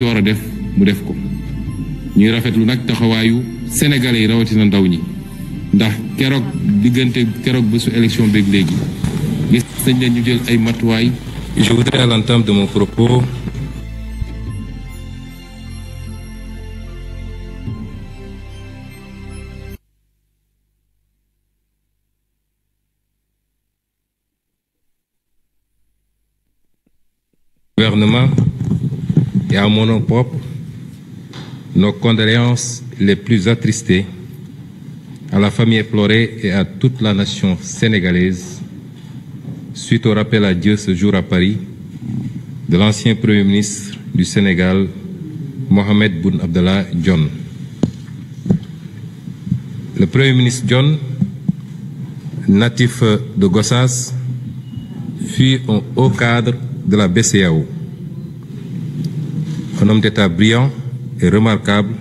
war a def mu def ko ñuy rafetlu nag taxawaayu sénégalais yi rawatina ndaw ñi ndax keroog bésu élection beeg léegi gis nañ leen ñu jël ay matuwaay. Je voudrais à l'entame de mon propos gouvernement et à mon nom propre nos condoléances les plus attristées à la famille éplorée et à toute la nation sénégalaise suite au rappel à Dieu ce jour à Paris de l'ancien Premier ministre du Sénégal, Mohamed Boun Abdallah Dionne. Le Premier ministre Dionne, natif de Gossas, fut un haut cadre de la BCEAO, un homme d'État brillant et remarquable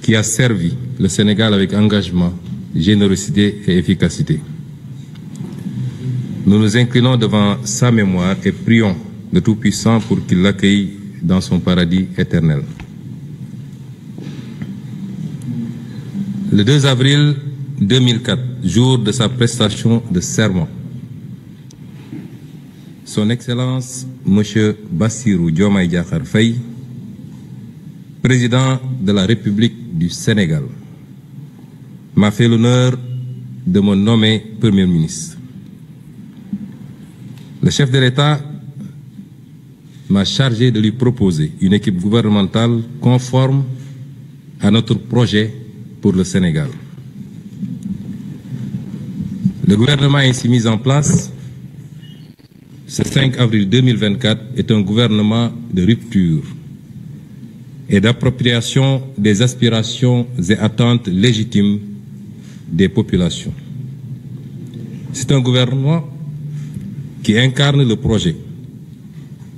qui a servi le Sénégal avec engagement, générosité et efficacité. Nous nous inclinons devant sa mémoire et prions le Tout-Puissant pour qu'il l'accueille dans son paradis éternel. Le 2 avril 2004, jour de sa prestation de serment, Son Excellence M. Bassirou Diomaye Diakhar Faye, président de la République du Sénégal, m'a fait l'honneur de me nommer Premier ministre. Le chef de l'État m'a chargé de lui proposer une équipe gouvernementale conforme à notre projet pour le Sénégal. Le gouvernement ainsi mis en place ce 5 avril 2024 est un gouvernement de rupture et d'appropriation des aspirations et attentes légitimes des populations. C'est un gouvernement qui incarne le projet,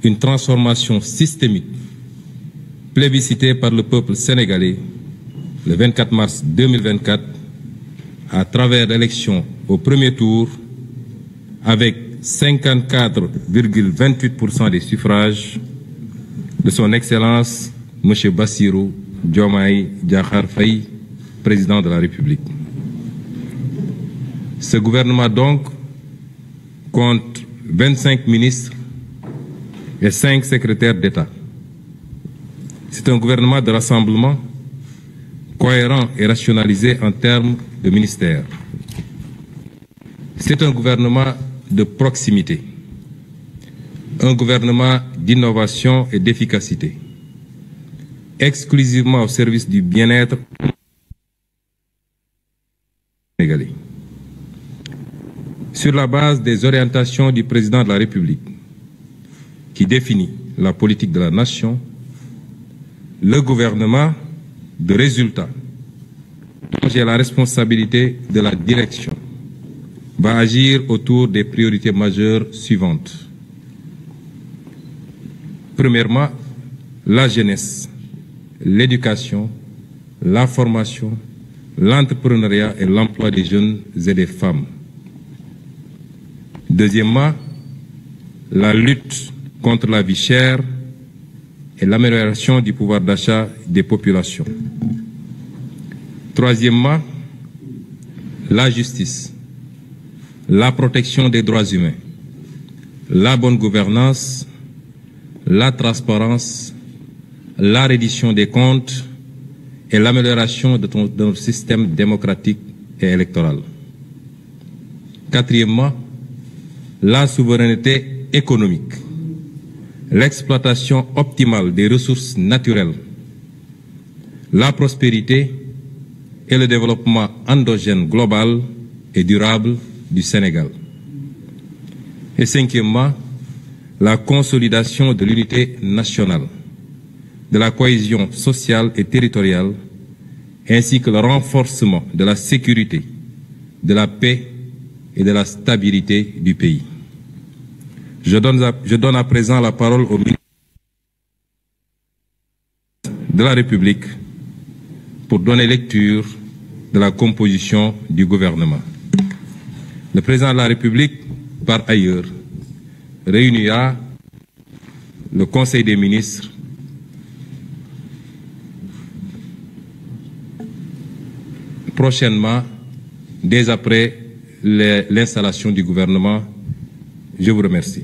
une transformation systémique plébiscitée par le peuple sénégalais le 24 mars 2024 à travers l'élection au premier tour avec 54,28% des suffrages de son Excellence M. Bassirou Diomaye Diakhar Faye, président de la République. Ce gouvernement donc compte 25 ministres et 5 secrétaires d'État. C'est un gouvernement de rassemblement cohérent et rationalisé en termes de ministères. C'est un gouvernement de proximité, un gouvernement d'innovation et d'efficacité, exclusivement au service du bien-être sénégalais. Sur la base des orientations du président de la République, qui définit la politique de la nation, le gouvernement de résultat, dont j'ai la responsabilité de la direction, va agir autour des priorités majeures suivantes. Premièrement, la jeunesse, l'éducation, la formation, l'entrepreneuriat et l'emploi des jeunes et des femmes. Deuxièmement, la lutte contre la vie chère et l'amélioration du pouvoir d'achat des populations. Troisièmement, la justice, la protection des droits humains, la bonne gouvernance, la transparence, la reddition des comptes et l'amélioration de notre système démocratique et électoral. Quatrièmement, la souveraineté économique, l'exploitation optimale des ressources naturelles, la prospérité et le développement endogène global et durable du Sénégal. Et cinquièmement, la consolidation de l'unité nationale, de la cohésion sociale et territoriale, ainsi que le renforcement de la sécurité, de la paix et de la stabilité du pays. Je donne à présent la parole au ministre de la République pour donner lecture de la composition du gouvernement. Le président de la République, par ailleurs, réunira le Conseil des ministres prochainement, dès après l'installation du gouvernement. Je vous remercie.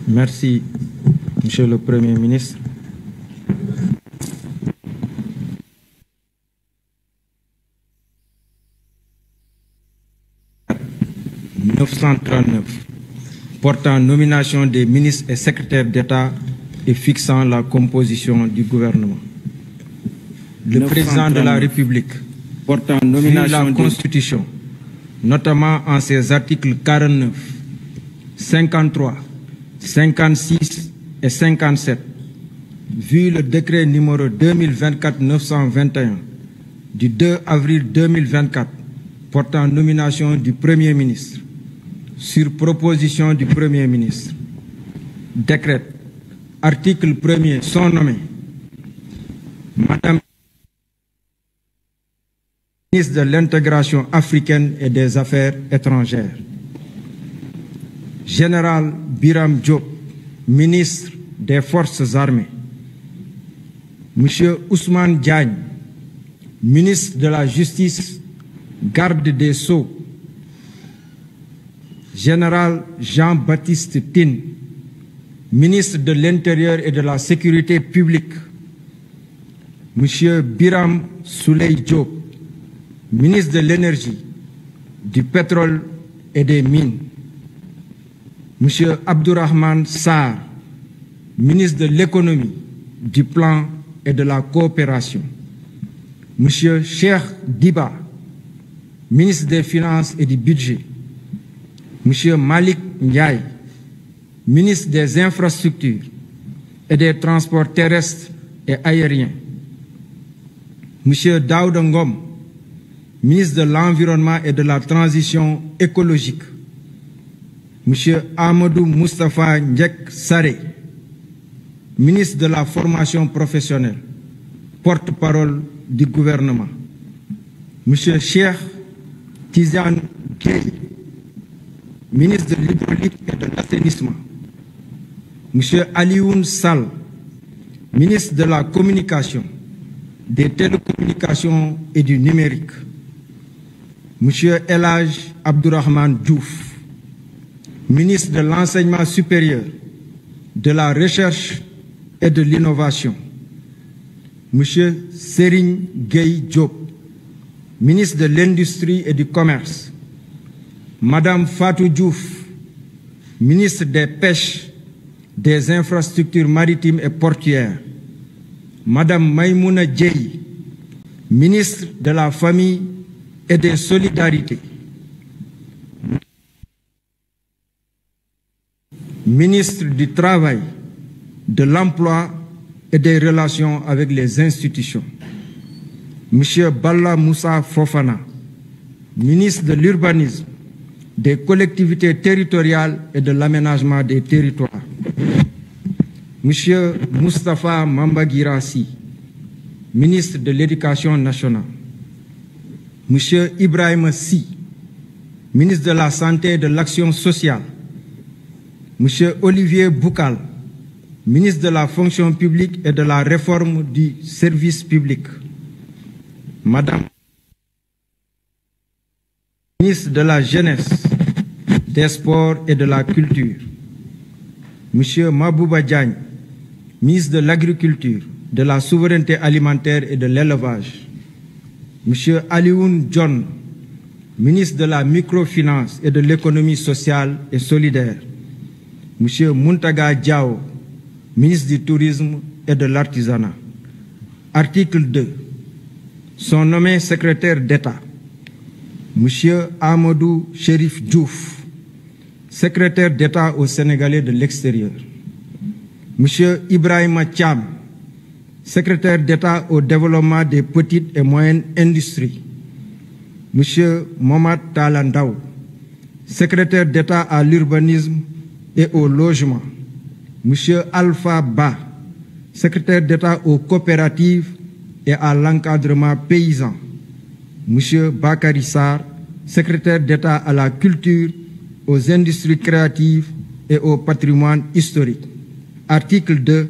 Merci, Monsieur le Premier ministre. « 939 portant nomination des ministres et secrétaires d'État et fixant la composition du gouvernement. Le président de la République, portant nomination de la Constitution, notamment en ses articles 49, 53, 56 et 57, vu le décret numéro 2024-921 du 2 avril 2024 portant nomination du Premier ministre, sur proposition du Premier ministre, décrète, article 1er, sont nommés Madame ministre de l'Intégration africaine et des Affaires étrangères, Général Biram Diop, ministre des Forces armées, Monsieur Ousmane Diagne, ministre de la Justice, garde des Sceaux, Général Jean-Baptiste Tine, ministre de l'Intérieur et de la Sécurité publique, Monsieur Biram Souley Diop, ministre de l'Énergie, du Pétrole et des Mines, Monsieur Abdourahmane Sarr, ministre de l'Économie, du Plan et de la Coopération, Monsieur Cheikh Diba, ministre des Finances et du Budget, Monsieur Malik Ndiaye, ministre des Infrastructures et des Transports terrestres et aériens, Monsieur Daouda Ngom, ministre de l'Environnement et de la Transition écologique, Monsieur Amadou Moustapha Ndjek Saré, ministre de la Formation professionnelle, porte-parole du gouvernement, Monsieur Cheikh Tidiane Gueye, ministre de l'Hydraulique et de l'Assainissement, Monsieur Alioune Sall, ministre de la Communication, des Télécommunications et du Numérique, Monsieur El Hadj Abdourahmane Diouf, ministre de l'Enseignement supérieur, de la Recherche et de l'Innovation, Monsieur Serigne Gueye Diop, ministre de l'Industrie et du Commerce, Madame Fatou Diouf, ministre des Pêches, des Infrastructures maritimes et portuaires, Madame Maïmouna Dièye, ministre de la Famille et des Solidarités, ministre du Travail, de l'Emploi et des Relations avec les institutions, Monsieur Balla Moussa Fofana, ministre de l'Urbanisme, des collectivités territoriales et de l'aménagement des territoires, Monsieur Moustapha Mambagirassi, ministre de l'Éducation nationale, Monsieur Ibrahim Sy, ministre de la Santé et de l'Action sociale, Monsieur Olivier Boukal, ministre de la Fonction publique et de la Réforme du service public, Madame ministre de la Jeunesse, des Sports et de la Culture, Monsieur Mabouba Diagne, ministre de l'Agriculture, de la Souveraineté alimentaire et de l'Élevage, Monsieur Alioune John, ministre de la Microfinance et de l'Économie sociale et solidaire, Monsieur Muntaga Diao, ministre du Tourisme et de l'Artisanat. Article 2. Sont nommés secrétaires d'État Monsieur Amadou Chérif Diouf, secrétaire d'État aux Sénégalais de l'extérieur, Monsieur Ibrahima Thiam, secrétaire d'État au développement des petites et moyennes industries, Monsieur Mohamed Talandaou, secrétaire d'État à l'urbanisme et au logement, Monsieur Alpha Ba, secrétaire d'État aux coopératives et à l'encadrement paysan, Monsieur Bakary Sarr, secrétaire d'État à la culture, aux industries créatives et au patrimoine historique. Article 2.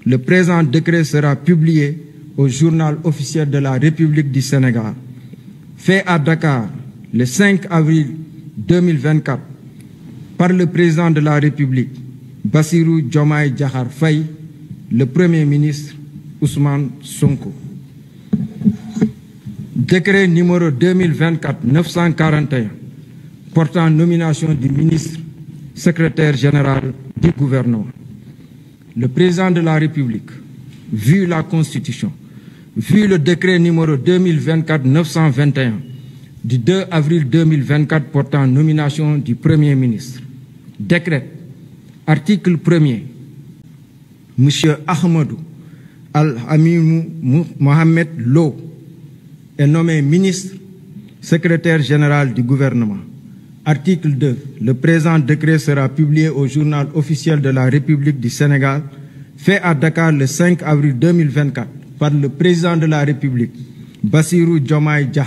le présent décret sera publié au journal officiel de la République du Sénégal. Fait à Dakar le 5 avril 2024 par le président de la République, Bassirou Diomaye Diakhar Faye, le Premier ministre Ousmane Sonko. Décret numéro 2024-941 portant nomination du ministre secrétaire général du gouvernement. Le président de la République, vu la Constitution, vu le décret numéro 2024-921 du 2 avril 2024 portant nomination du Premier ministre, décrète, article 1er, M. Ahmadou Al-Amimou Mohamed Lo est nommé ministre secrétaire général du gouvernement. Article 2. Le présent décret sera publié au journal officiel de la République du Sénégal, fait à Dakar le 5 avril 2024 par le président de la République, Bassirou Diomaye Diakhar